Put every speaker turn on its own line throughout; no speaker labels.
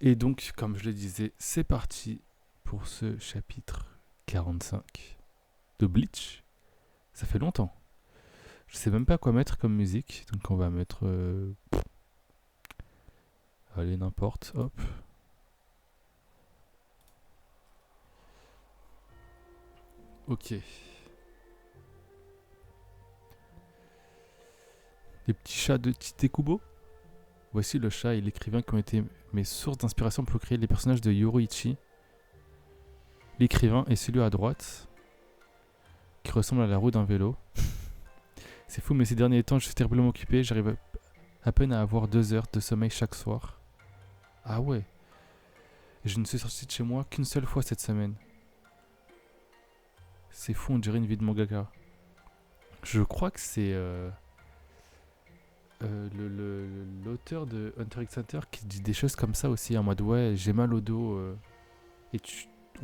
Et donc, comme je le disais, c'est parti pour ce chapitre 45 de Bleach. Ça fait longtemps. Je sais même pas quoi mettre comme musique, donc on va mettre... allez, n'importe, hop. Ok. Les petits chats de Titekubo. Voici le chat et l'écrivain qui ont été mes sources d'inspiration pour créer les personnages de Yoruichi. L'écrivain est celui à droite, qui ressemble à la roue d'un vélo. C'est fou, mais ces derniers temps, je suis terriblement occupé. J'arrive à peine à avoir 2 heures de sommeil chaque soir. Ah ouais. Et je ne suis sorti de chez moi qu'une seule fois cette semaine. C'est fou, on dirait une vie de mangaka. Je crois que c'est l'auteur de Hunter x Hunter qui dit des choses comme ça aussi, en mode ouais, j'ai mal au dos. Et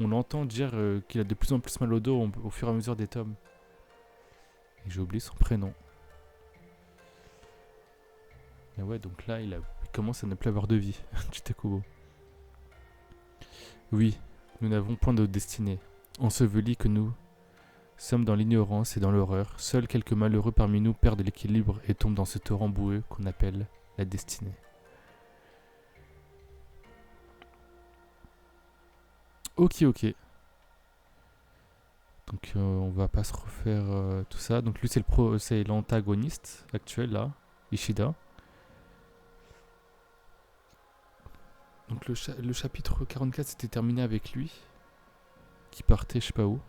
on l'entend dire qu'il a de plus en plus mal au dos au fur et à mesure des tomes. Et j'ai oublié son prénom. Et ouais, donc là, il commence à ne plus avoir de vie. Chitakubo. Oui, nous n'avons point de destinée. Ensevelis que nous sommes dans l'ignorance et dans l'horreur. Seuls quelques malheureux parmi nous perdent l'équilibre et tombent dans ce torrent boueux qu'on appelle la destinée. Ok. Donc on va pas se refaire tout ça. Donc lui c'est l'antagoniste actuel là, Ishida. Donc le chapitre 44 s'était terminé avec lui, qui partait je sais pas où.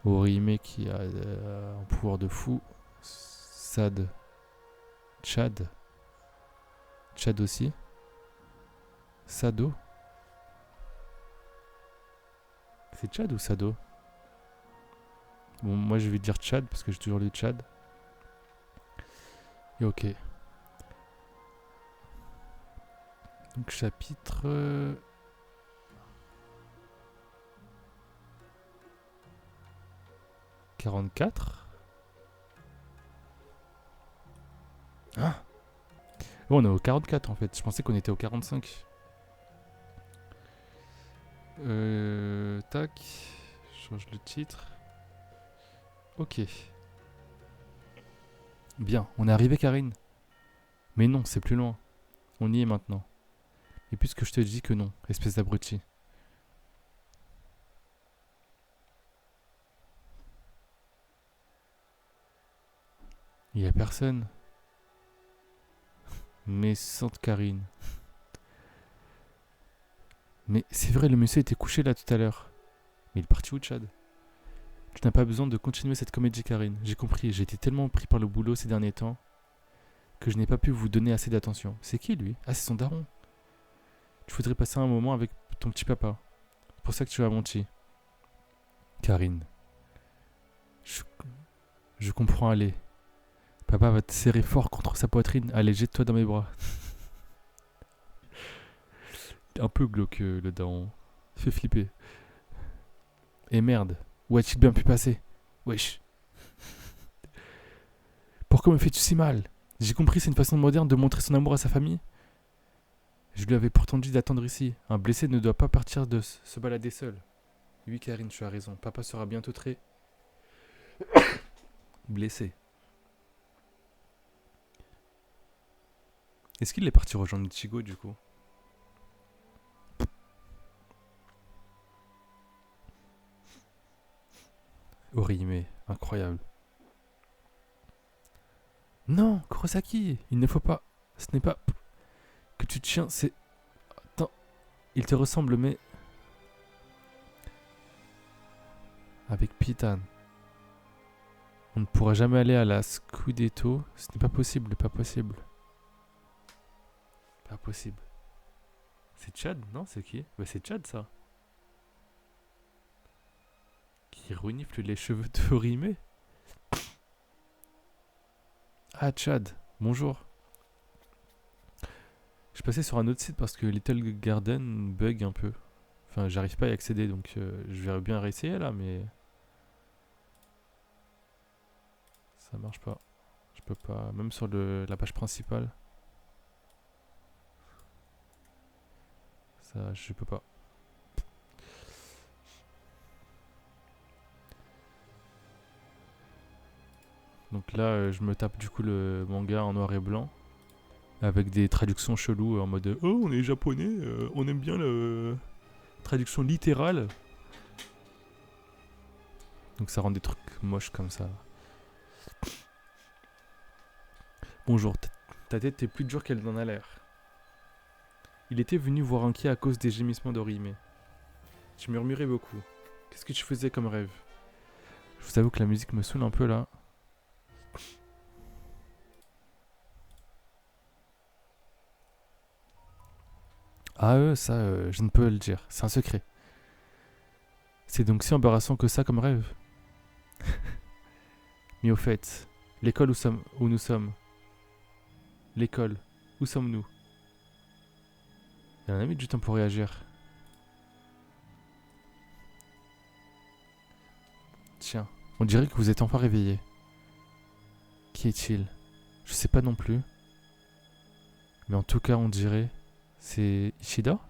Orihime qui a un pouvoir de fou. Chad aussi. Sado. C'est Chad ou Sado? Bon, moi je vais dire Chad parce que j'ai toujours lu Chad. Et ok. Donc chapitre 44. Ah bon, on est au 44 en fait. Je pensais qu'on était au 45. Tac. Je change le titre. Ok. Bien, on est arrivé Karine. Mais non, c'est plus loin. On y est maintenant. Et puisque je te dis que non, espèce d'abruti. Il y a personne. Mais sans Karine. Mais c'est vrai, le monsieur était couché là tout à l'heure. Mais il est parti où, Chad? Tu n'as pas besoin de continuer cette comédie, Karine. J'ai compris, j'ai été tellement pris par le boulot ces derniers temps que je n'ai pas pu vous donner assez d'attention. C'est qui, lui? Ah, c'est son daron. Tu voudrais passer un moment avec ton petit papa. C'est pour ça que tu as menti. Karine, je, je comprends, allez. Papa va te serrer fort contre sa poitrine. Allez, jette-toi dans mes bras. Un peu glauque, le daron. Fait flipper. Et merde, où a-t-il bien pu passer? Wesh. Pourquoi me fais-tu si mal? J'ai compris, c'est une façon moderne de montrer son amour à sa famille. Je lui avais pourtant dit d'attendre ici. Un blessé ne doit pas partir de se balader seul. Oui, Karine, tu as raison. Papa sera bientôt très blessé. Est-ce qu'il est parti rejoindre Ichigo du coup? Orihime, incroyable. Non, Kurosaki, il ne faut pas. Ce n'est pas que tu tiens, c'est. Attends, il te ressemble, mais. Avec Pitan. On ne pourra jamais aller à la Scudetto. Ce n'est pas possible, pas possible. Pas possible. C'est Chad, non? C'est qui? Bah, c'est Chad, ça. Qui renifle les cheveux de Orihime. Ah, Chad, bonjour. Je passais sur un autre site parce que Little Garden bug un peu. Enfin, j'arrive pas à y accéder, donc je vais bien réessayer là, mais ça marche pas. Je peux pas, même sur la page principale. Ça, je peux pas. Donc là, je me tape du coup le manga en noir et blanc. Avec des traductions cheloues en mode oh, on est japonais, on aime bien la traduction littérale. Donc ça rend des trucs moches comme ça. Bonjour, ta tête est plus dure qu'elle n'en a l'air. Il était venu voir inquiet à cause des gémissements d'Orihime. Tu murmurais beaucoup. Qu'est-ce que tu faisais comme rêve? Je vous avoue que la musique me saoule un peu là. Ah ça, je ne peux le dire. C'est un secret. C'est donc si embarrassant que ça comme rêve. Mais au fait, l'école où nous sommes. L'école, où sommes-nous? Il y en a mis du temps pour réagir. Tiens, on dirait que vous êtes enfin réveillé. Qui est-il? Je sais pas non plus. Mais en tout cas, on dirait... C'est Ishida?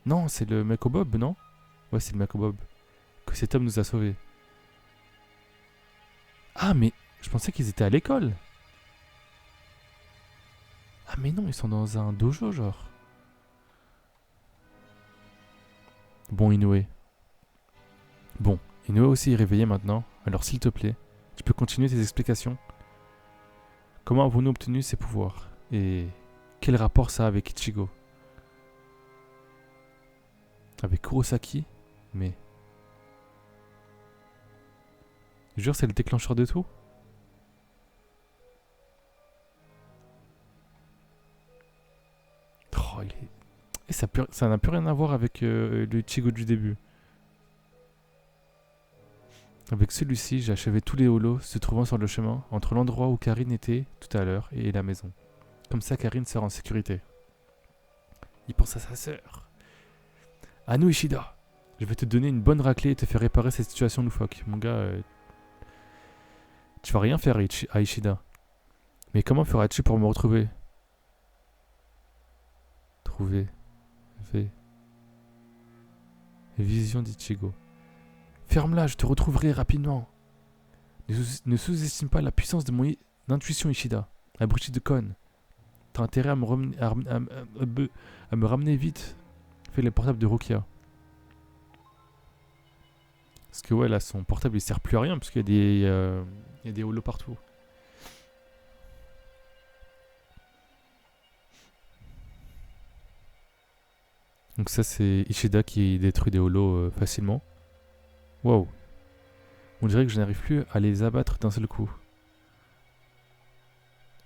Non, c'est le mec au bob, non? Ouais, c'est le mec au bob. Que cet homme nous a sauvés. Ah, mais je pensais qu'ils étaient à l'école. Ah, mais non, ils sont dans un dojo, genre. Bon, Inoue. Bon, Inoue aussi est réveillé maintenant. Alors, s'il te plaît, tu peux continuer tes explications. Comment avons-nous obtenu ces pouvoirs? Et quel rapport ça a avec Ichigo? Avec Kurosaki? Mais... Je jure, c'est le déclencheur de tout? Oh, il est... Et ça n'a plus rien à voir avec le Ichigo du début. Avec celui-ci, j'ai achevé tous les holos se trouvant sur le chemin entre l'endroit où Karine était tout à l'heure et la maison. Comme ça, Karine sera en sécurité. Il pense à sa sœur. À nous, Ishida. Je vais te donner une bonne raclée et te faire réparer cette situation loufoque. Mon gars, tu vas rien faire à Ishida. Mais comment feras-tu pour me retrouver? Trouver. Vision d'Ichigo. Ferme-la, je te retrouverai rapidement. Ne sous-estime pas la puissance de mon intuition, Ishida. Abruti de conne. T'as intérêt à me ramener vite. Fais le portable de Rukia. Parce que ouais, là, son portable, il sert plus à rien, parce qu'il y a des holos partout. Donc ça, c'est Ishida qui détruit des holos facilement. Wow. On dirait que je n'arrive plus à les abattre d'un seul coup.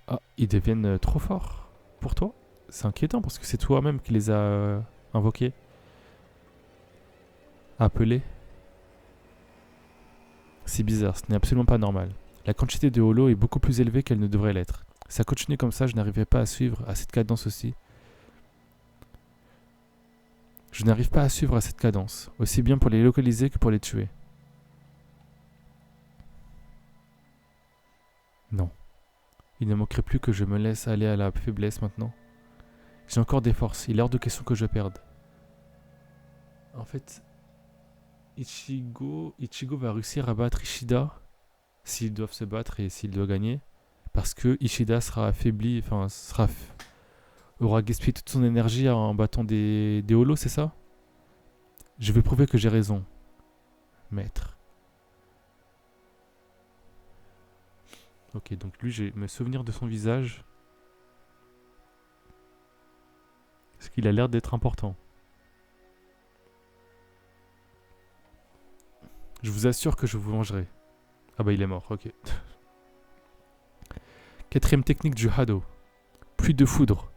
Ah, ils deviennent trop forts pour toi? C'est inquiétant parce que c'est toi-même qui les a invoqués. Appelés. C'est bizarre, ce n'est absolument pas normal. La quantité de holo est beaucoup plus élevée qu'elle ne devrait l'être. Si ça continue comme ça, je n'arriverai pas à suivre à cette cadence aussi. Je n'arrive pas à suivre à cette cadence, aussi bien pour les localiser que pour les tuer. Non. Il ne manquerait plus que je me laisse aller à la faiblesse maintenant. J'ai encore des forces, il est hors de question que je perde. En fait, Ichigo va réussir à battre Ishida s'ils doivent se battre et s'il doit gagner. Parce que Ishida sera affaibli, enfin, aura gaspillé toute son énergie en battant des holos, c'est ça? Je vais prouver que j'ai raison, maître. Ok, donc lui, je vais me souvenir de son visage. Parce qu'il a l'air d'être important. Je vous assure que je vous vengerai. Ah bah il est mort, ok. Quatrième technique du Hado. Pluie de foudre.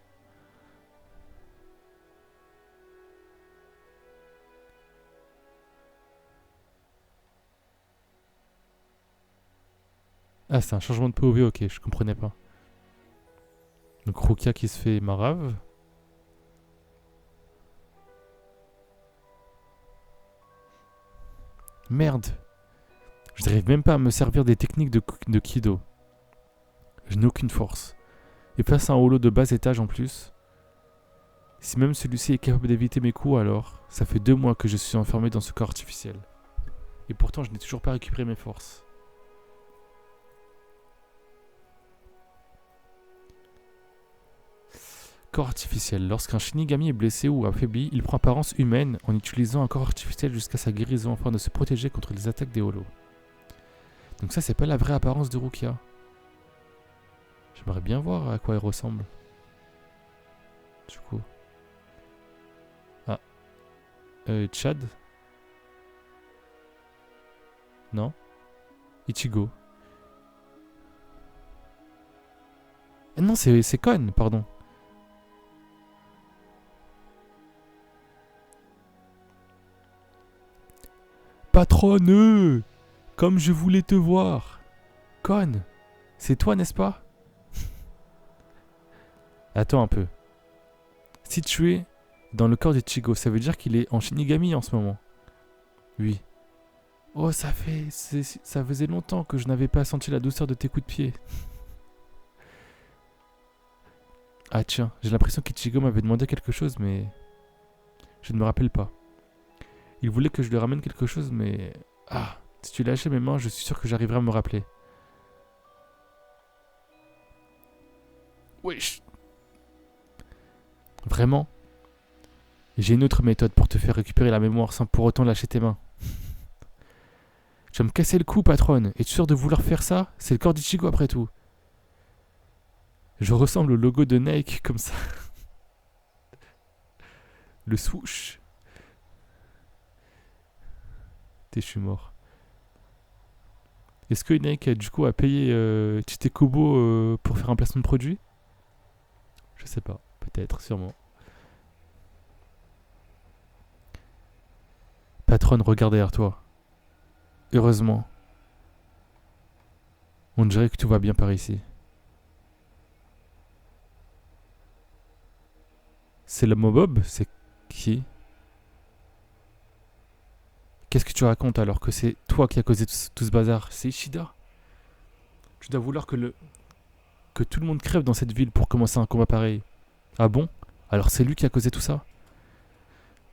Ah, c'est un changement de POV, ok, je comprenais pas. Donc Rukia qui se fait marave. Merde. Je n'arrive même pas à me servir des techniques de Kido. Je n'ai aucune force. Et face à un holo de bas étage en plus. Si même celui-ci est capable d'éviter mes coups, alors ça fait 2 mois que je suis enfermé dans ce corps artificiel. Et pourtant, je n'ai toujours pas récupéré mes forces. Corps artificiel. Lorsqu'un Shinigami est blessé ou affaibli, il prend apparence humaine en utilisant un corps artificiel jusqu'à sa guérison afin de se protéger contre les attaques des holos. Donc ça, c'est pas la vraie apparence de Rukia. J'aimerais bien voir à quoi il ressemble. Du coup. Ah. Chad? Non? Ichigo. Non, c'est Kon, pardon. Patronne! Comme je voulais te voir. Kon, c'est toi, n'est-ce pas? Attends un peu. Si tu es dans le corps d'Ichigo, ça veut dire qu'il est en Shinigami en ce moment. Oui. Oh, ça faisait longtemps que je n'avais pas senti la douceur de tes coups de pied. Ah tiens, j'ai l'impression qu'Ichigo m'avait demandé quelque chose, mais je ne me rappelle pas. Il voulait que je lui ramène quelque chose, mais... Ah, si tu lâchais mes mains, je suis sûr que j'arriverai à me rappeler. Wesh. Vraiment? J'ai une autre méthode pour te faire récupérer la mémoire sans pour autant lâcher tes mains. Tu vas me casser le cou, patronne. Es-tu sûr de vouloir faire ça? C'est le corps d'Ichigo après tout. Je ressemble au logo de Nike comme ça. Le swoosh. Je suis mort. Est-ce que Nike du coup a payé Tite Kubo pour faire un placement de produit? Je sais pas. Peut-être, sûrement. Patronne, regarde derrière toi. Heureusement. On dirait que tout va bien par ici. C'est le Mobob? C'est qui? Qu'est-ce que tu racontes alors que c'est toi qui as causé tout ce bazar? C'est Ishida? Tu dois vouloir que tout le monde crève dans cette ville pour commencer un combat pareil. Ah bon? Alors c'est lui qui a causé tout ça?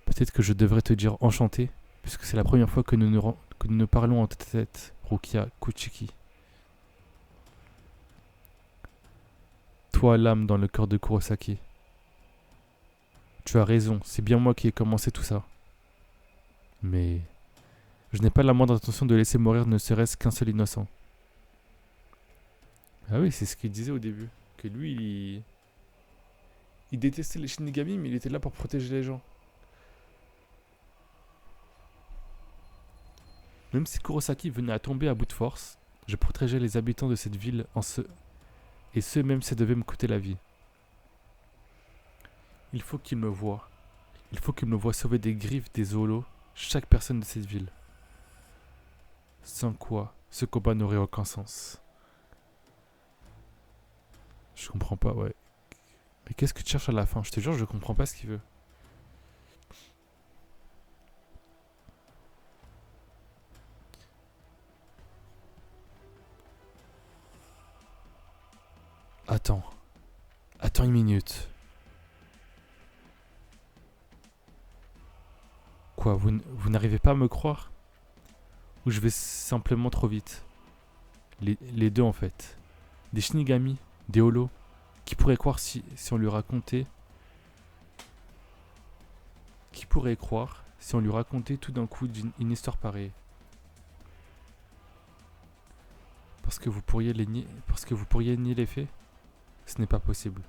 Peut-être que je devrais te dire enchanté, puisque c'est la première fois que nous parlons en tête à tête, Rukia Kuchiki. Toi, l'âme dans le corps de Kurosaki. Tu as raison, c'est bien moi qui ai commencé tout ça. Mais je n'ai pas la moindre intention de laisser mourir ne serait-ce qu'un seul innocent. Ah oui, c'est ce qu'il disait au début. Que lui, il détestait les Shinigami, mais il était là pour protéger les gens. Même si Kurosaki venait à tomber à bout de force, je protégeais les habitants de cette ville et ce même si ça devait me coûter la vie. Il faut qu'il me voie. Il faut qu'il me voie sauver des griffes des holos chaque personne de cette ville. Sans quoi, ce combat n'aurait aucun sens. Je comprends pas, ouais. Mais qu'est-ce que tu cherches à la fin? Je te jure, je comprends pas ce qu'il veut. Attends. Attends une minute. Quoi, vous n'arrivez pas à me croire? Ou je vais simplement trop vite? Les deux en fait. Des Shinigami, des holos. Qui pourrait croire si on lui racontait... Qui pourrait croire si on lui racontait tout d'un coup une histoire pareille? Parce que vous pourriez nier les faits? Ce n'est pas possible.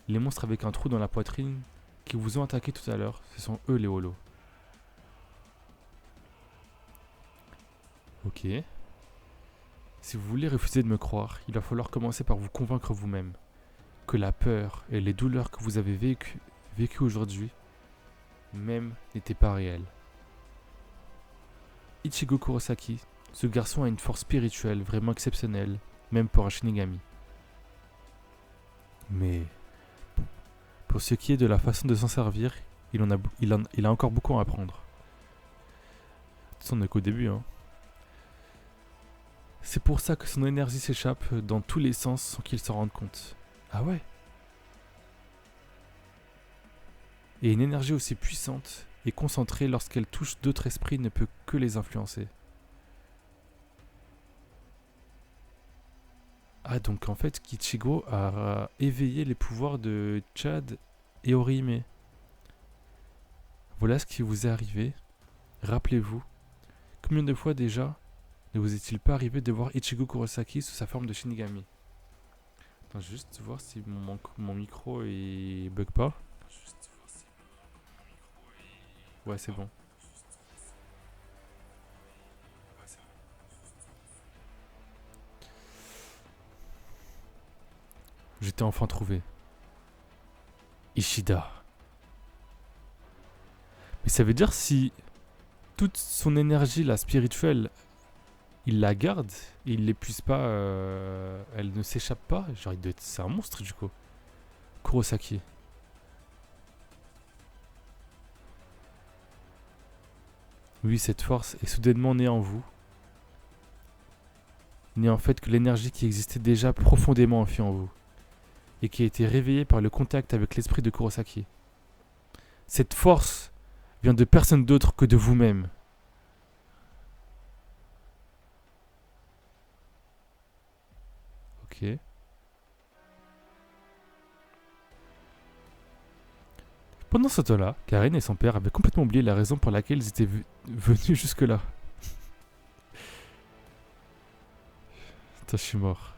Les monstres avec un trou dans la poitrine qui vous ont attaqué tout à l'heure, ce sont eux les holos. Ok. Si vous voulez refuser de me croire, il va falloir commencer par vous convaincre vous-même que la peur et les douleurs que vous avez vécues aujourd'hui, même, n'étaient pas réelles. Ichigo Kurosaki, ce garçon a une force spirituelle vraiment exceptionnelle, même pour un Shinigami. Mais pour ce qui est de la façon de s'en servir, il a encore beaucoup à apprendre. Ça n'est qu'au début, hein. C'est pour ça que son énergie s'échappe dans tous les sens sans qu'il s'en rende compte. Ah ouais? Et une énergie aussi puissante et concentrée lorsqu'elle touche d'autres esprits ne peut que les influencer. Ah, donc en fait, Kichigo a éveillé les pouvoirs de Chad et Orihime. Voilà ce qui vous est arrivé. Rappelez-vous, combien de fois déjà ne vous est-il pas arrivé de voir Ichigo Kurosaki sous sa forme de Shinigami? Attends, je vais juste voir si mon micro il bug pas. Ouais, c'est bon. J'étais enfin trouvé. Ishida. Mais ça veut dire si toute son énergie, la spirituelle, il la garde, et il l'épuise pas, elle ne s'échappe pas. Genre, c'est un monstre du coup. Kurosaki. Oui, cette force est soudainement née en vous. N'est en fait que l'énergie qui existait déjà profondément enfouie en vous. Et qui a été réveillée par le contact avec l'esprit de Kurosaki. Cette force vient de personne d'autre que de vous-même. Ok. Pendant ce temps-là, Karen et son père avaient complètement oublié la raison pour laquelle ils étaient venus jusque-là. Putain, je suis mort.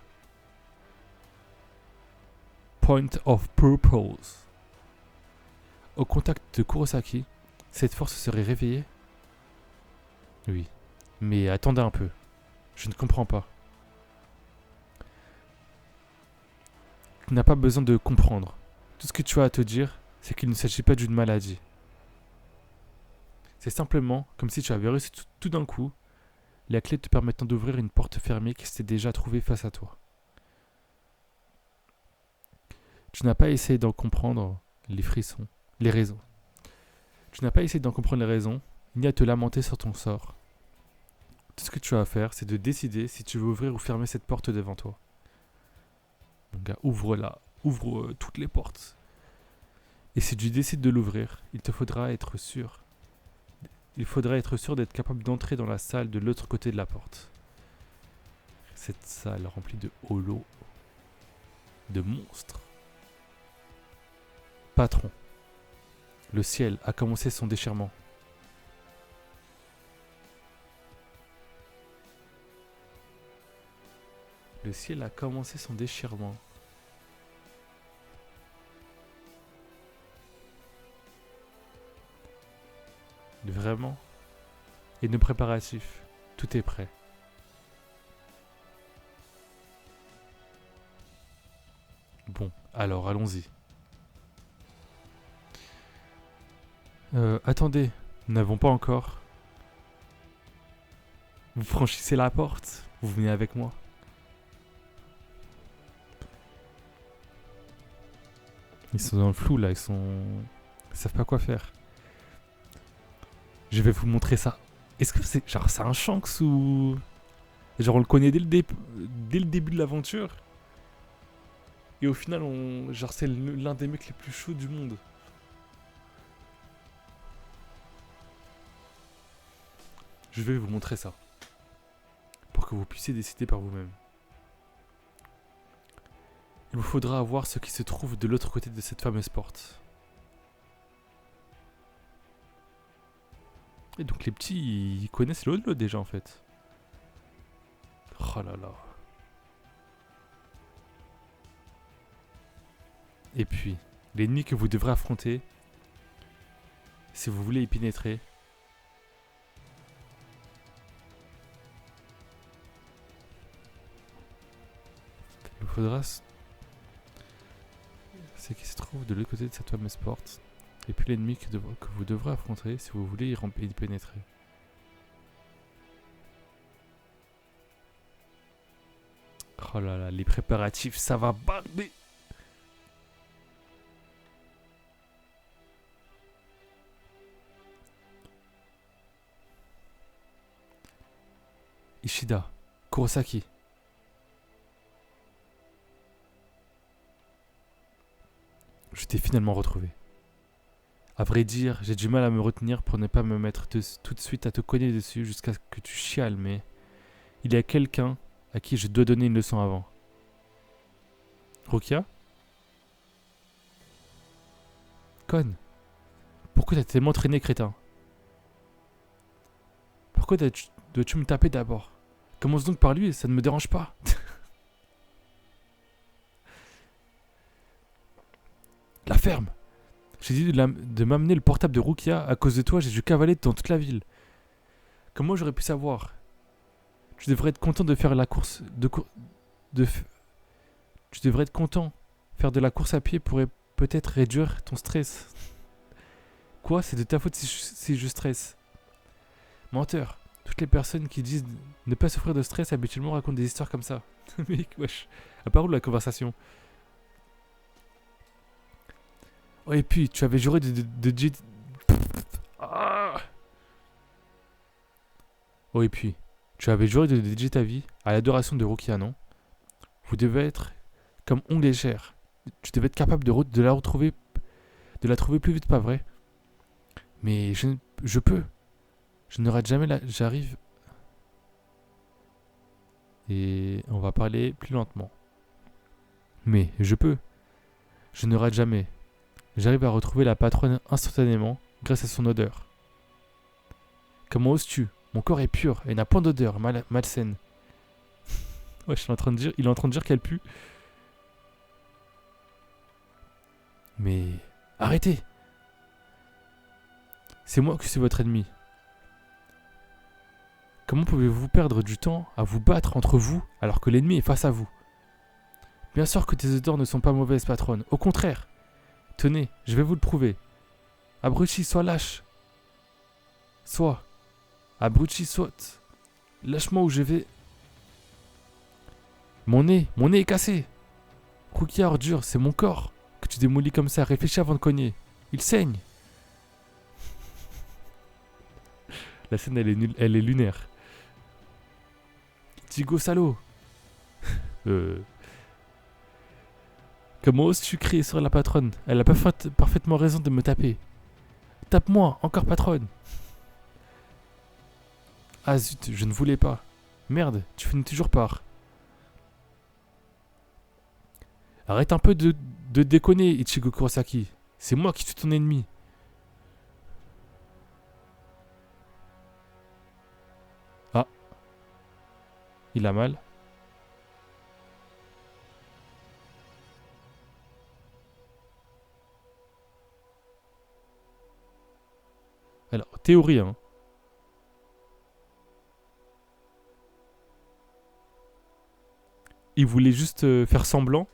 Point of purpose. Au contact de Kurosaki, cette force serait réveillée? Oui. Mais attendez un peu. Je ne comprends pas. Tu n'as pas besoin de comprendre. Tout ce que tu as à te dire, c'est qu'il ne s'agit pas d'une maladie. C'est simplement comme si tu avais reçu tout d'un coup la clé te permettant d'ouvrir une porte fermée qui s'était déjà trouvée face à toi. Tu n'as pas essayé d'en comprendre les frissons, les raisons. Tu n'as pas essayé d'en comprendre les raisons, ni à te lamenter sur ton sort. Tout ce que tu as à faire, c'est de décider si tu veux ouvrir ou fermer cette porte devant toi. Mon gars, ouvre-la. Ouvre toutes les portes. Et si tu décides de l'ouvrir, il te faudra être sûr. Il faudra être sûr d'être capable d'entrer dans la salle de l'autre côté de la porte. Cette salle remplie de holos, de monstres. Patron, le ciel a commencé son déchirement. Le ciel a commencé son déchirement. Vraiment? Et nos préparatifs, tout est prêt. Bon, alors allons-y. Attendez, nous n'avons pas encore. Vous franchissez la porte, vous venez avec moi. Ils sont dans le flou là, ils savent pas quoi faire. Je vais vous montrer ça. Est-ce que c'est genre c'est un Shanks ou genre on le connaît dès le début de l'aventure et au final genre c'est l'un des mecs les plus chauds du monde. Je vais vous montrer ça pour que vous puissiez décider par vous-même. Il vous faudra voir ce qui se trouve de l'autre côté de cette fameuse porte. Et donc les petits, ils connaissent l'au-delà déjà en fait. Oh là là. Et puis, l'ennemi que vous devrez affronter, si vous voulez y pénétrer, il vous faudra ce qui se trouve de l'autre côté de cette fameuse porte. Et puis l'ennemi que vous devrez affronter si vous voulez y pénétrer. Oh là là, les préparatifs, ça va barder. Ishida, Kurosaki. Je t'ai finalement retrouvé. À vrai dire, j'ai du mal à me retenir pour ne pas me mettre tout de suite à te cogner dessus jusqu'à ce que tu chiales, mais il y a quelqu'un à qui je dois donner une leçon avant. Rukia? Conne, pourquoi t'as tellement traîné, crétin? Pourquoi dois-tu me taper d'abord? Commence donc par lui, ça ne me dérange pas. La ferme! J'ai dit de m'amener le portable de Rukia. À cause de toi, j'ai dû cavaler dans toute la ville. Comment j'aurais pu savoir? Tu devrais être content de faire la course. Tu devrais être content. Faire de la course à pied pourrait peut-être réduire ton stress. Quoi? C'est de ta faute si je stresse. Menteur. Toutes les personnes qui disent ne pas souffrir de stress habituellement racontent des histoires comme ça. Mec, wesh. À part où la conversation? Oh, et puis, tu avais juré de Ah. Oh, et puis, tu avais juré de dédier ta vie à l'adoration de Rukia, non? Vous devez être comme ongle et chair. Tu devais être capable de la trouver plus vite, pas vrai? Mais je peux. Je ne rate jamais j'arrive. Et on va parler plus lentement. Mais je peux. Je ne rate jamais. J'arrive à retrouver la patronne instantanément grâce à son odeur. Comment oses-tu? Mon corps est pur et n'a point d'odeur malsaine. Ouais, il est en train de dire qu'elle pue. Mais arrêtez! C'est moi qui suis votre ennemi. Comment pouvez-vous perdre du temps à vous battre entre vous alors que l'ennemi est face à vous? Bien sûr que tes odeurs ne sont pas mauvaises, patronne. Au contraire. Tenez, je vais vous le prouver. Abruti, sois lâche. Sois. Abruti, saute. Lâche-moi où je vais. Mon nez est cassé. Rukia ordure, c'est mon corps que tu démolis comme ça. Réfléchis avant de cogner. Il saigne. La scène, elle est lunaire. Tigo salaud. Comment oses-tu crier sur la patronne? Elle a parfaitement raison de me taper. Tape-moi, encore patronne. Ah zut, je ne voulais pas. Merde, tu finis toujours par. Arrête un peu de déconner, Ichigo Kurosaki. C'est moi qui suis ton ennemi. Ah. Il a mal. Alors, théorie, hein. Il voulait juste faire semblant.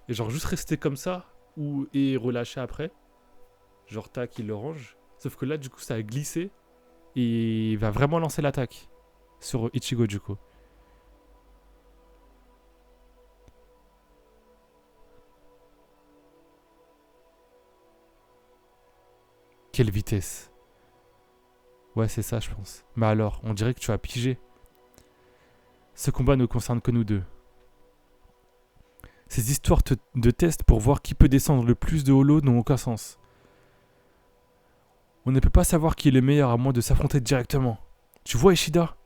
Et genre juste rester comme ça. Et relâcher après. Genre tac, il le range. Sauf que là, du coup, ça a glissé. Et il va vraiment lancer l'attaque. Sur Ichigo, du coup. Quelle vitesse. Ouais, c'est ça, je pense. Mais alors, on dirait que tu as pigé. Ce combat ne concerne que nous deux. Ces histoires de tests pour voir qui peut descendre le plus de holo n'ont aucun sens. On ne peut pas savoir qui est le meilleur à moins de s'affronter directement. Tu vois, Ishida?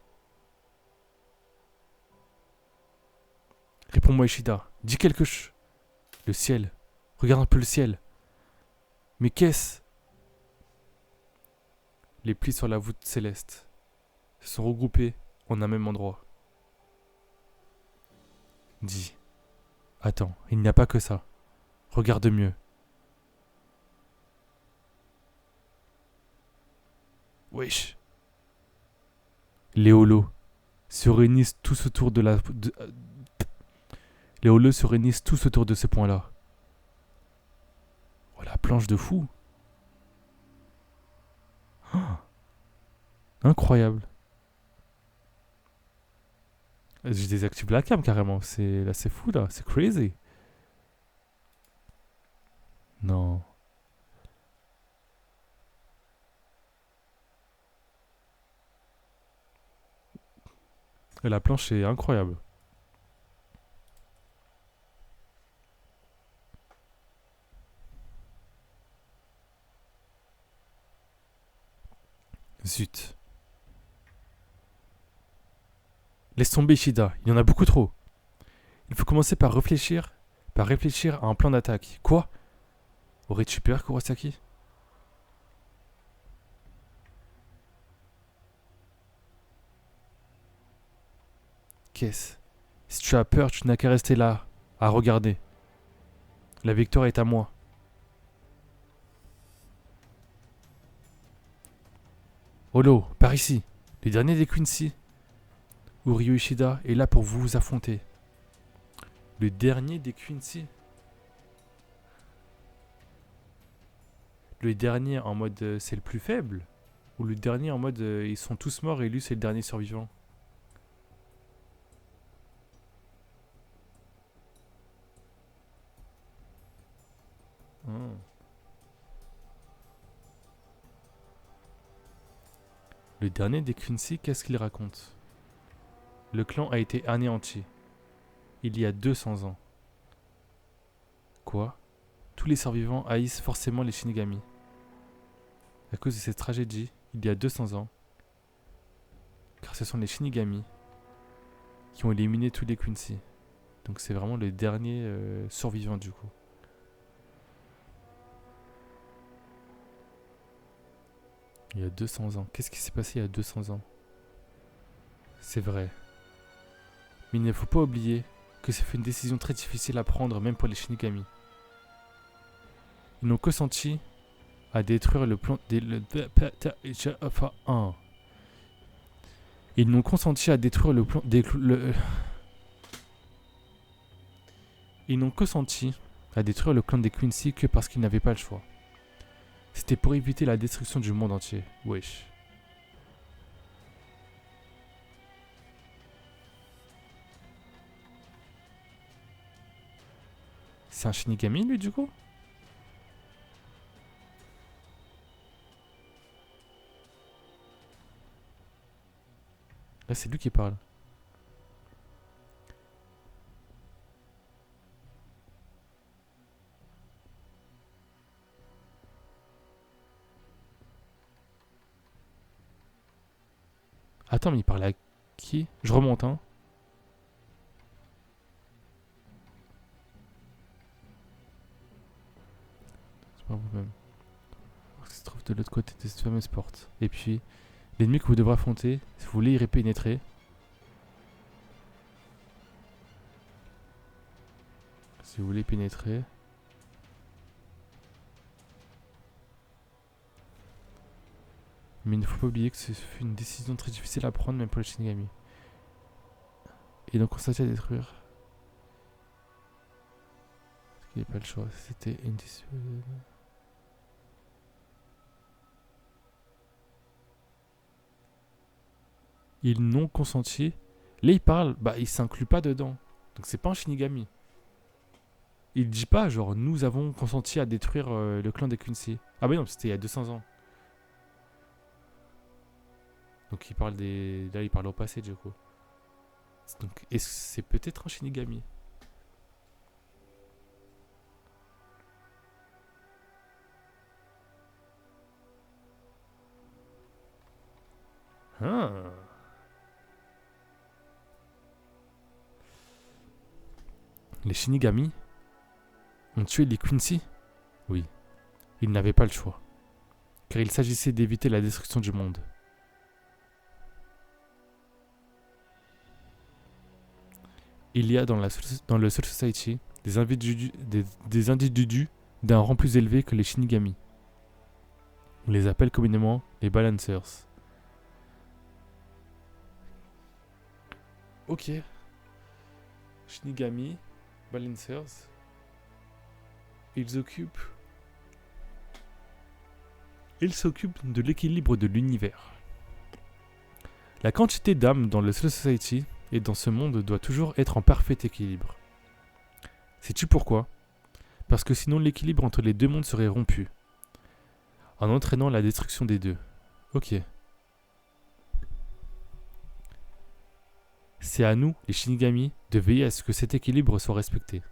Réponds-moi, Ishida. Dis quelque chose. Le ciel. Regarde un peu le ciel. Mais qu'est-ce? Les plis sur la voûte céleste se sont regroupés en un même endroit. Dis. Attends, il n'y a pas que ça. Regarde mieux. Wesh. Les holos se réunissent tous autour de la... Les holos se réunissent tous autour de ce point-là. Oh, la planche de fou. Oh, incroyable. J'ai désactivé la cam carrément. Là, c'est fou là. C'est crazy. Non. Et la planche est incroyable. Zut. Laisse tomber Ishida, il y en a beaucoup trop. Il faut commencer par réfléchir à un plan d'attaque. Quoi? Aurais-tu peur, Kurosaki? Qu'est-ce? Si tu as peur, tu n'as qu'à rester là, à regarder. La victoire est à moi. Holo, par ici. Le dernier des Quincy. Uryu Ishida est là pour vous affronter. Le dernier des Quincy. Le dernier en mode c'est le plus faible? Ou le dernier en mode ils sont tous morts et lui c'est le dernier survivant? Hmm. Le dernier des Quincy, qu'est-ce qu'il raconte? Le clan a été anéanti. Il y a 200 ans. Quoi? Tous les survivants haïssent forcément les Shinigami. À cause de cette tragédie, il y a 200 ans, car ce sont les Shinigami qui ont éliminé tous les Quincy. Donc c'est vraiment le dernier survivant du coup. Il y a 200 ans. Qu'est-ce qui s'est passé il y a 200 ans? C'est vrai. Mais il ne faut pas oublier que ça fait une décision très difficile à prendre même pour les Shinigami. Ils n'ont consenti à détruire le plan des... Ils n'ont consenti à détruire le plan des... Ils n'ont consenti à détruire le clan des Quincy que parce qu'ils n'avaient pas le choix. C'était pour éviter la destruction du monde entier. Wesh. C'est un Shinigami lui du coup? Là c'est lui qui parle. Attends mais il parle à qui? Je remonte hein. C'est pas vous-même. Il se trouve de l'autre côté de cette fameuse porte. Et puis, l'ennemi que vous devrez affronter, si vous voulez y pénétrer, si vous voulez pénétrer, mais il ne faut pas oublier que ce fut une décision très difficile à prendre même pour les Shinigami. Et donc on s'est à détruire. Parce qu'il n'y a pas le choix. C'était une décision. Ils n'ont consenti. Là il parle, bah il s'inclut pas dedans. Donc c'est pas un Shinigami. Il dit pas genre nous avons consenti à détruire le clan des Quincy. Ah bah non, c'était il y a 200 ans. Donc il parle des... Là il parle au passé du coup. Donc est-ce que c'est peut-être un Shinigami? Ah. Les Shinigami ont tué les Quincy? Oui, ils n'avaient pas le choix. Car il s'agissait d'éviter la destruction du monde. Il y a dans le Soul Society des individus d'un rang plus élevé que les Shinigami. On les appelle communément les Balancers. Ok. Shinigami, Balancers. Ils s'occupent de l'équilibre de l'univers. La quantité d'âmes dans le Soul Society et dans ce monde doit toujours être en parfait équilibre. Sais-tu pourquoi? Parce que sinon l'équilibre entre les deux mondes serait rompu, en entraînant la destruction des deux. Ok. C'est à nous, les Shinigami, de veiller à ce que cet équilibre soit respecté.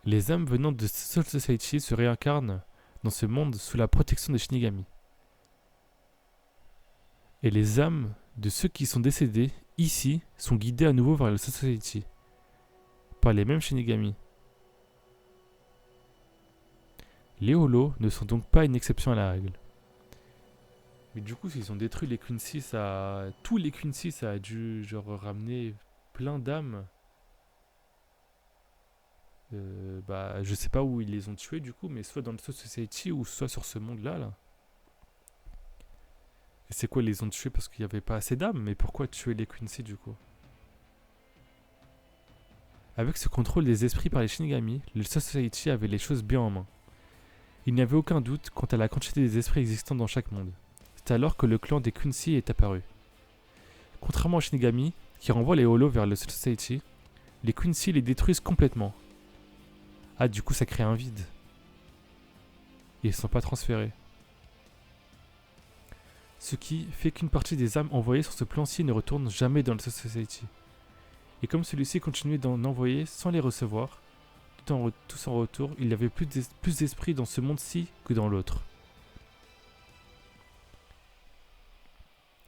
Les âmes venant de Soul Society se réincarnent dans ce monde sous la protection des Shinigami. Et les âmes de ceux qui sont décédés ici sont guidées à nouveau vers le Soul Society par les mêmes Shinigami. Les Holos ne sont donc pas une exception à la règle. Mais du coup, s'ils ont détruit les Quincy, tous les Quincy, ça a dû genre ramener plein d'âmes. Je sais pas où ils les ont tués du coup, mais soit dans le Soul Society ou soit sur ce monde-là. Là. Et c'est quoi, ils les ont tués parce qu'il n'y avait pas assez d'âmes? Mais pourquoi tuer les Quincy du coup? Avec ce contrôle des esprits par les Shinigami, le Soul Society avait les choses bien en main. Il n'y avait aucun doute quant à la quantité des esprits existants dans chaque monde. C'est alors que le clan des Quincy est apparu. Contrairement aux Shinigami, qui renvoient les Holos vers le Soul Society, les Quincy les détruisent complètement. Ah, du coup, ça crée un vide. Et ils ne sont pas transférés. Ce qui fait qu'une partie des âmes envoyées sur ce plan-ci ne retournent jamais dans le Soul Society. Et comme celui-ci continuait d'en envoyer sans les recevoir, tout en retour, il y avait plus d'esprits dans ce monde-ci que dans l'autre.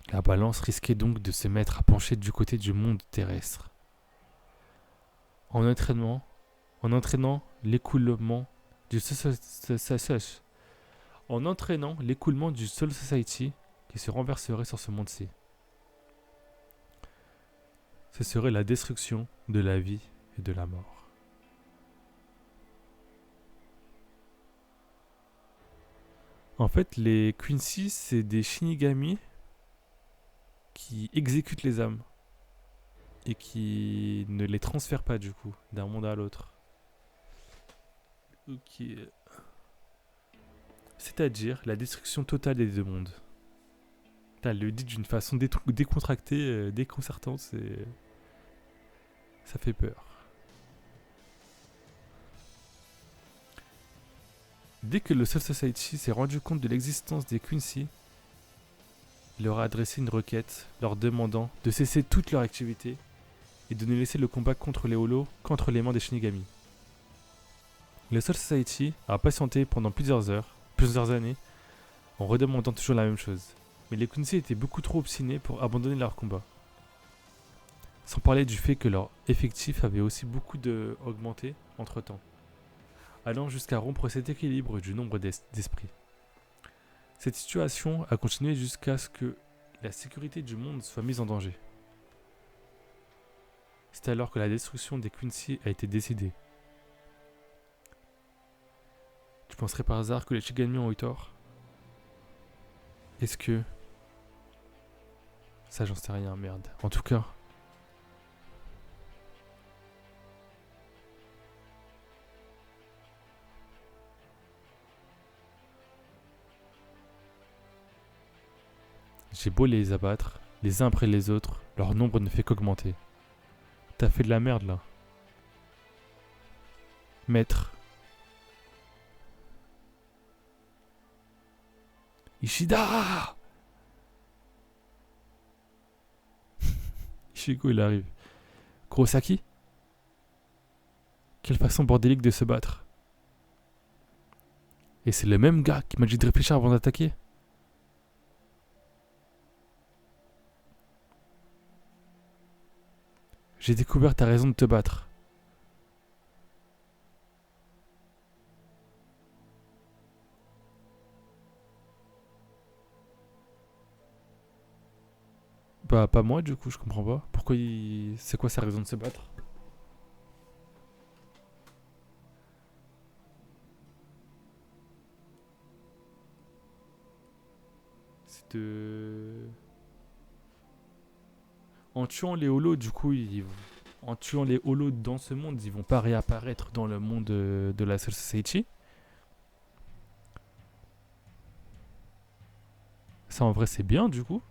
La balance risquait donc de se mettre à pencher du côté du monde terrestre. En entraînant l'écoulement du Soul Society qui se renverserait sur ce monde-ci. Ce serait la destruction de la vie et de la mort. En fait, les Quincy, c'est des Shinigami qui exécutent les âmes et qui ne les transfèrent pas du coup d'un monde à l'autre. Ok. C'est-à-dire la destruction totale des deux mondes. Elle le dit d'une façon décontractée, déconcertante, ça fait peur. Dès que le Soul Society s'est rendu compte de l'existence des Quincy, il leur a adressé une requête leur demandant de cesser toute leur activité et de ne laisser le combat contre les Holos qu'entre les mains des Shinigami. Le Soul Society a patienté pendant plusieurs années, en redemandant toujours la même chose. Mais les Quincy étaient beaucoup trop obstinés pour abandonner leur combat. Sans parler du fait que leur effectif avait aussi beaucoup augmenté entre temps, allant jusqu'à rompre cet équilibre du nombre d'esprits. Cette situation a continué jusqu'à ce que la sécurité du monde soit mise en danger. C'est alors que la destruction des Quincy a été décidée. Tu penserais par hasard que les Shinigami ont eu tort? Est-ce que... Ça, j'en sais rien, merde. En tout cas... J'ai beau les abattre, les uns après les autres, leur nombre ne fait qu'augmenter. T'as fait de la merde, là. Maître. Ishida! Ishiko, il arrive. Kurosaki? Quelle façon bordélique de se battre. Et c'est le même gars qui m'a dit de réfléchir avant d'attaquer. J'ai découvert ta raison de te battre. Bah, pas moi, du coup, je comprends pas. Pourquoi il... C'est quoi sa raison de se battre? C'est de... En tuant les holos, du coup, en tuant les holos dans ce monde, ils vont pas réapparaître dans le monde de la Soul Society. Ça, en vrai, c'est bien, du coup.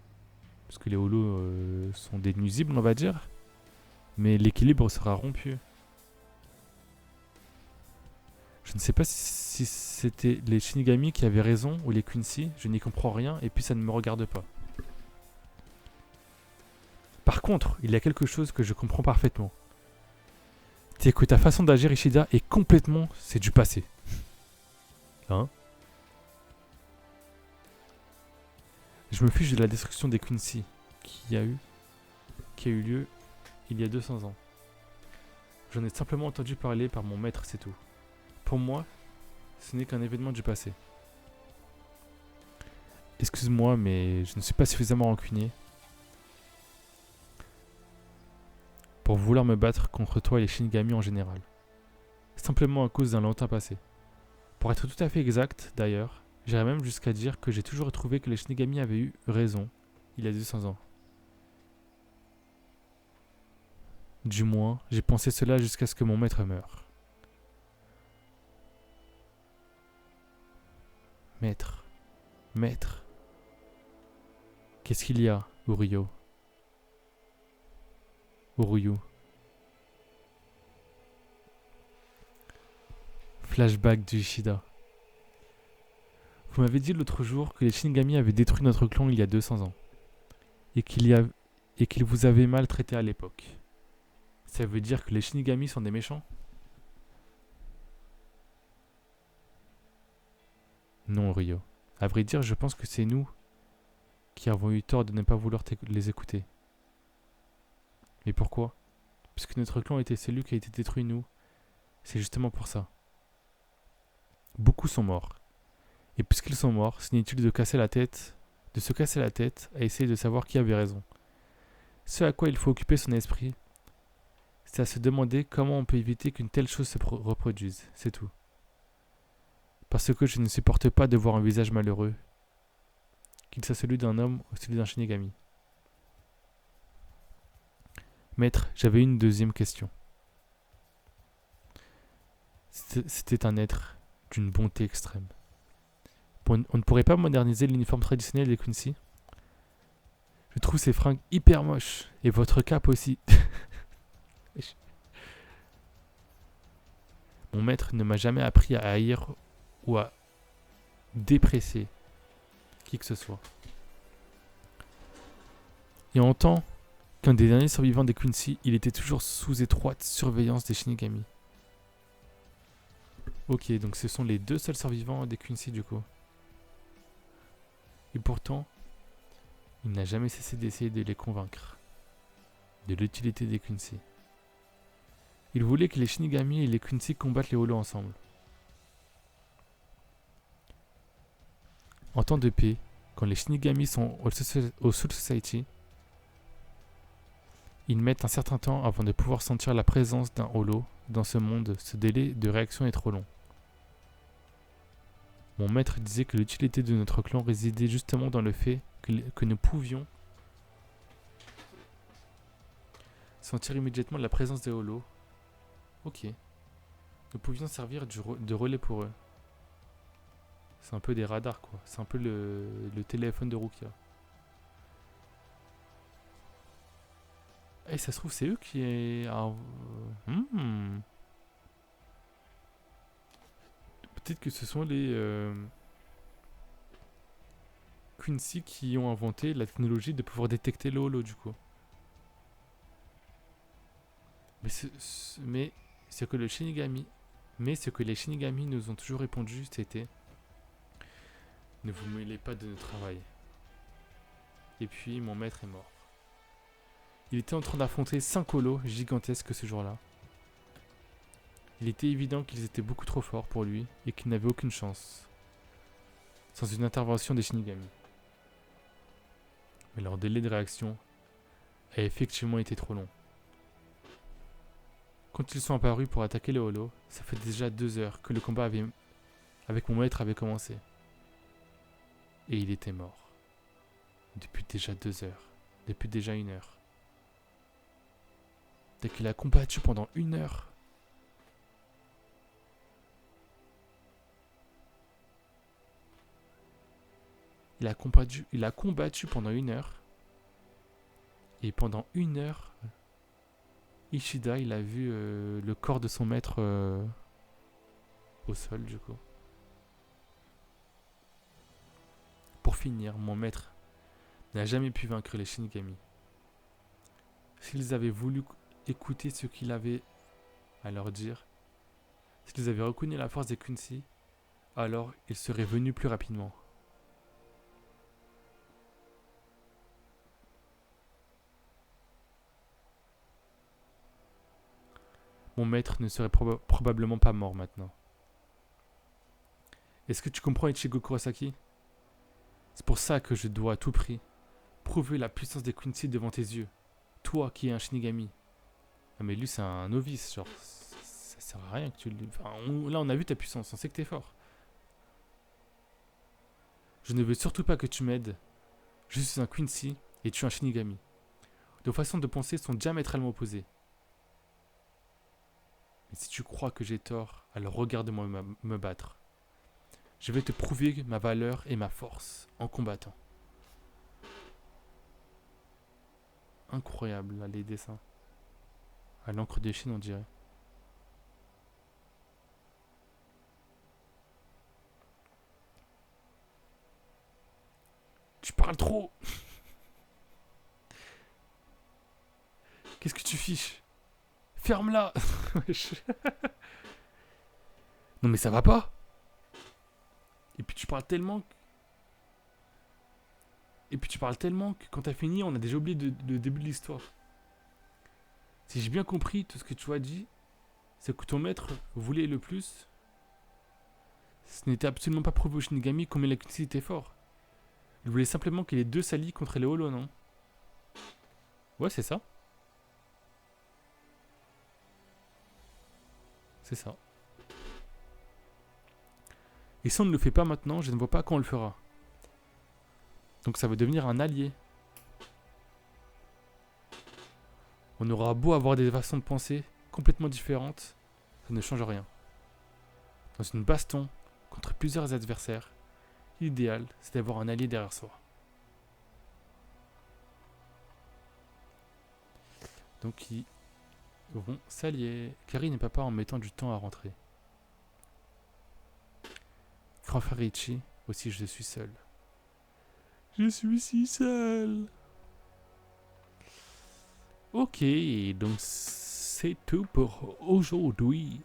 Parce que les holos sont des nuisibles, on va dire. Mais l'équilibre sera rompu. Je ne sais pas si c'était les Shinigami qui avaient raison ou les Quincy. Je n'y comprends rien et puis ça ne me regarde pas. Par contre, il y a quelque chose que je comprends parfaitement. C'est que ta façon d'agir, Ishida, est complètement... C'est du passé. Hein? Je me fiche de la destruction des Quincy qui a eu lieu il y a 200 ans. J'en ai simplement entendu parler par mon maître, c'est tout. Pour moi, ce n'est qu'un événement du passé. Excuse-moi, mais je ne suis pas suffisamment rancunier pour vouloir me battre contre toi et les Shinigami en général. Simplement à cause d'un lointain passé. Pour être tout à fait exact, d'ailleurs, j'irais même jusqu'à dire que j'ai toujours trouvé que les Shinigami avaient eu raison il y a 200 ans. Du moins, j'ai pensé cela jusqu'à ce que mon maître meure. Maître. Qu'est-ce qu'il y a, Uruyo? Flashback du Ishida. Vous m'avez dit l'autre jour que les Shinigami avaient détruit notre clan il y a 200 ans. Et qu'ils vous avaient maltraité à l'époque. Ça veut dire que les Shinigami sont des méchants? Non, Ryo. À vrai dire, je pense que c'est nous qui avons eu tort de ne pas vouloir les écouter. Mais pourquoi? Puisque notre clan était celui qui a été détruit, nous. C'est justement pour ça. Beaucoup sont morts. Et puisqu'ils sont morts, c'est inutile de se casser la tête à essayer de savoir qui avait raison. Ce à quoi il faut occuper son esprit, c'est à se demander comment on peut éviter qu'une telle chose se reproduise, c'est tout. Parce que je ne supporte pas de voir un visage malheureux, qu'il soit celui d'un homme ou celui d'un Shinigami. Maître, j'avais une deuxième question. C'était un être d'une bonté extrême. On ne pourrait pas moderniser l'uniforme traditionnel des Quincy? Je trouve ces fringues hyper moches, et votre cape aussi. Mon maître ne m'a jamais appris à haïr ou à déprécier qui que ce soit. Et en tant qu'un des derniers survivants des Quincy, il était toujours sous étroite surveillance des Shinigami. Ok, donc ce sont les deux seuls survivants des Quincy du coup. Et pourtant, il n'a jamais cessé d'essayer de les convaincre de l'utilité des Quincy. Il voulait que les Shinigami et les Quincy combattent les Holos ensemble. En temps de paix, quand les Shinigami sont au Soul Society, ils mettent un certain temps avant de pouvoir sentir la présence d'un Holo dans ce monde. Ce délai de réaction est trop long. Mon maître disait que l'utilité de notre clan résidait justement dans le fait que nous pouvions sentir immédiatement la présence des Holos. Ok. Nous pouvions servir de relais pour eux. C'est un peu des radars quoi. C'est un peu le téléphone de Rukia. Et ça se trouve c'est eux qui est... Peut-être que ce sont les Quincy qui ont inventé la technologie de pouvoir détecter le holo du coup. Mais ce que les Shinigami nous ont toujours répondu, c'était ne vous mêlez pas de notre travail. Et puis mon maître est mort. Il était en train d'affronter 5 holos gigantesques ce jour-là. Il était évident qu'ils étaient beaucoup trop forts pour lui et qu'il n'avait aucune chance sans une intervention des Shinigami. Mais leur délai de réaction a effectivement été trop long. Quand ils sont apparus pour attaquer les Holos, ça fait déjà 2 heures que le combat avec mon maître avait commencé. Et il était mort. Depuis déjà 2 heures. Depuis déjà 1 heure. Dès qu'il a combattu pendant 1 heure. Il a combattu pendant 1 heure. Et pendant 1 heure, Ishida, il a vu le corps de son maître au sol, du coup. Pour finir, mon maître n'a jamais pu vaincre les Shinigami. S'ils avaient voulu écouter ce qu'il avait à leur dire. S'ils avaient reconnu la force des Quincy, alors ils seraient venus plus rapidement. Mon maître ne serait probablement pas mort maintenant. Est-ce que tu comprends, Ichigo Kurosaki? C'est pour ça que je dois à tout prix prouver la puissance des Quincy devant tes yeux. Toi qui es un Shinigami. Ah mais lui c'est un novice, genre ça sert à rien que tu le... Enfin, là on a vu ta puissance, on sait que t'es fort. Je ne veux surtout pas que tu m'aides. Je suis un Quincy et tu es un Shinigami. Nos façons de penser sont diamétralement opposées. Mais si tu crois que j'ai tort, alors regarde-moi me battre. Je vais te prouver ma valeur et ma force en combattant. Incroyable là, les dessins. À l'encre de Chine on dirait. Tu parles trop. Qu'est-ce que tu fiches? Ferme-la. Non mais ça va pas. Et puis tu parles tellement que... Et puis tu parles tellement que quand t'as fini, on a déjà oublié le début de l'histoire. Si j'ai bien compris tout ce que tu as dit, c'est que ton maître voulait le plus. Ce n'était absolument pas prouvé au Shinigami combien la Quincy était fort. Il voulait simplement que les deux s'allient contre les Hollow, non? Ouais, c'est ça. C'est ça. Et si on ne le fait pas maintenant, je ne vois pas quand on le fera. Donc ça va devenir un allié. On aura beau avoir des façons de penser complètement différentes, ça ne change rien. Dans une baston contre plusieurs adversaires, l'idéal c'est d'avoir un allié derrière soi. Donc ils vont s'allier. Karine et papa en mettant du temps à rentrer. Grand frère Ichi, aussi je suis seul. Je suis si seul. Ok, donc c'est tout pour aujourd'hui.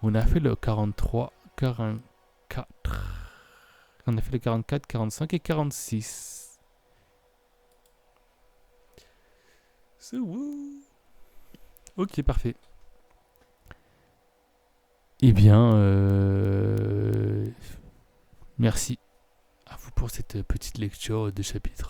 On a fait le 43, 44. On a fait le 44, 45 et 46. C'est bon. Ok, parfait. Eh bien, merci à vous pour cette petite lecture de chapitre.